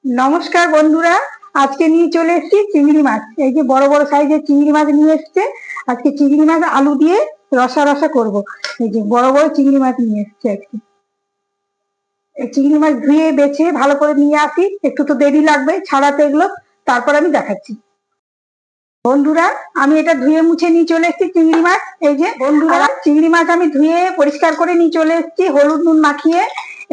নমস্কার বন্ধুরা, আজকে নিয়ে চলে এসেছি চিংড়ি মাছ। এই যে বড় বড় সাইজের চিংড়ি মাছ নিয়ে এসছে। আজকে চিংড়ি মাছ আলু দিয়ে রসা রসা করব। এই যে বড় বড় চিংড়ি মাছ নিয়ে এসছে আজকে। এই চিংড়ি মাছ ধুয়ে বেছে ভালো করে নিয়ে আসি, একটু তো দেরি লাগবে ছাড়াতে এগুলো, তারপর আমি দেখাচ্ছি। বন্ধুরা, আমি এটা ধুয়ে মুছে নিয়ে চলে এসেছি চিংড়ি মাছ। এই যে বন্ধুরা, চিংড়ি মাছ আমি ধুয়ে পরিষ্কার করে নিয়ে চলে এসেছি হলুদ নুন মাখিয়ে।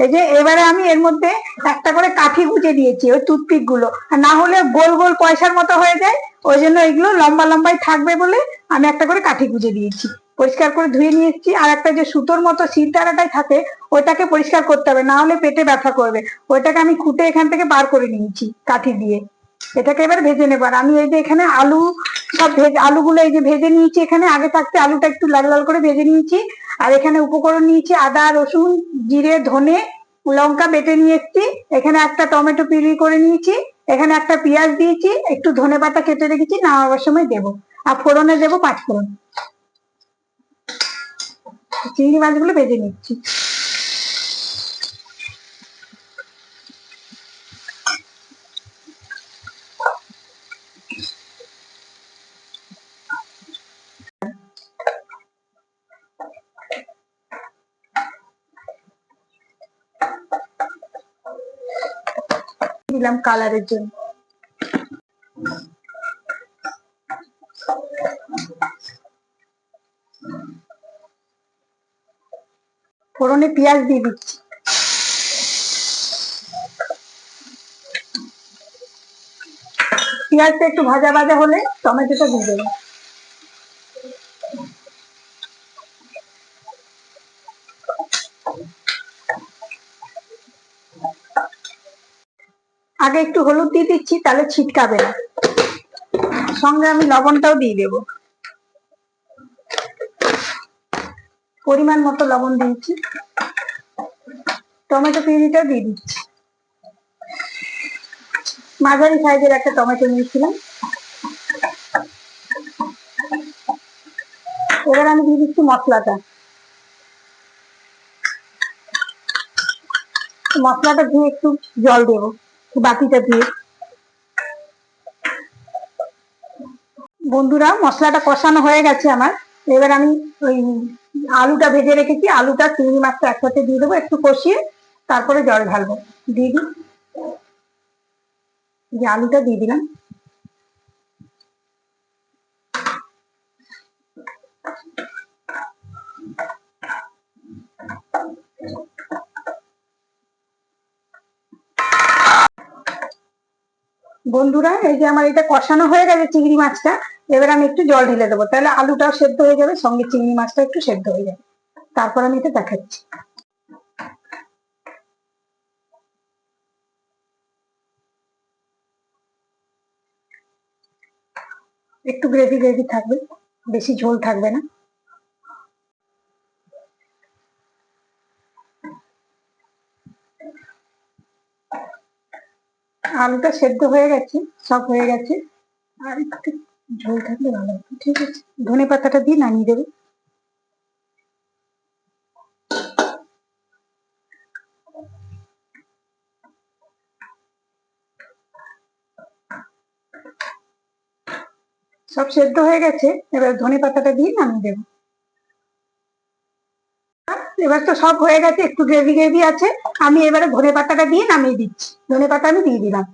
এই যে এবারে আমি এর মধ্যে একটা করে কাঠি গুঁজে দিয়েছি, ওই টুথপিক গুলো, আর না হলে গোল গোল পয়সার মতো হয়ে যায়। ওই জন্য এগুলো লম্বা লম্বাই থাকবে বলে আমি একটা করে কাঠি গুঁজে দিয়েছি। পরিষ্কার করে ধুয়ে নিয়ে এসেছি। আর একটা যে সুতোর মতো সিলটারাটাই থাকে, ওইটাকে পরিষ্কার করতে হবে, না হলে পেটে ব্যথা করবে। ওইটাকে আমি খুঁটে এখান থেকে বার করে নিয়েছি কাঠি দিয়ে। এটাকে এবার ভেজে নেব। আর আমি এই যে এখানে আলু সব আলুগুলো এই যে ভেজে নিয়েছি, এখানে আগে থাকতে আলুটা একটু লাল লাল করে ভেজে নিয়েছি। আর এখানে উপকরণ নিয়েছি আদা রসুন জিরে ধনে লঙ্কা বেটে নিয়ে এসেছি। এখানে একটা টমেটো পিউরি করে নিয়েছি। এখানে একটা পেঁয়াজ দিয়েছি, একটু ধনে পাতা কেটে রেখেছি, নামাবার সময় দেবো। আর ফোড়নে দেবো 5 ফোড়ন। চিংড়ি মাছগুলো ভেজে নিচ্ছি। দিলাম কালারের জন্য। ফোড়নে পেঁয়াজ দিয়ে দিচ্ছি। পেঁয়াজটা একটু ভাজা ভাজা হলে টমেটোটা দিয়ে দেবো। আগে একটু হলুদ দিয়ে দিচ্ছি, তাহলে ছিটকাবে না। সঙ্গে আমি লবণটাও দিয়ে দেবো, পরিমাণ মতো লবণ দিয়েছি। টমেটো পিউরিটাও দিয়ে দিচ্ছি। মাঝারি সাইজের একটা টমেটো নিয়েছিলাম। এবার আমি দিয়ে দিচ্ছি মশলাটা। মশলাটা দিয়ে একটু জল দেবো বাটিটা দিয়ে। বন্ধুরা, মশলাটা কষানো হয়ে গেছে আমার। এবার আমি ওই আলুটা ভেজে রেখেছি, আলুটা চিংড়ি মাছটা একসাথে দিয়ে দেবো, একটু কষিয়ে তারপরে জল ঢালবো। দিয়ে দিই, যে আলুটা দিয়ে দিলাম। বন্ধুরা, এই যে আমার এটা কষানো হয়ে গেছে চিংড়ি মাছটা। এবার আমি একটু জল ঢেলে দেবো, তাহলে আলুটাও সেদ্ধ হয়ে যাবে, সঙ্গে চিংড়ি মাছটা একটু সেদ্ধ হয়ে যাবে। তারপর আমি এটা দেখাচ্ছি। একটু গ্রেভি গ্রেভি থাকবে, বেশি ঝোল থাকবে না। আলুটা সেদ্ধ হয়ে গেছে, সব হয়ে গেছে। আর একটু ঝোল থাকলে ভালো হতো। ঠিক আছে, ধনে পাতাটা দিয়ে নামিয়ে দেবো। সব সেদ্ধ হয়ে গেছে, এবার ধনে পাতাটা দিয়ে নামিয়ে দেবো। এবার তো সব হয়ে গেছে, একটু গ্রেভি গ্রেভি আছে। আমি এবারে ধনে পাতাটা দিয়ে নামিয়ে দিচ্ছি। ধনে পাতা আমি দিয়ে দিলাম।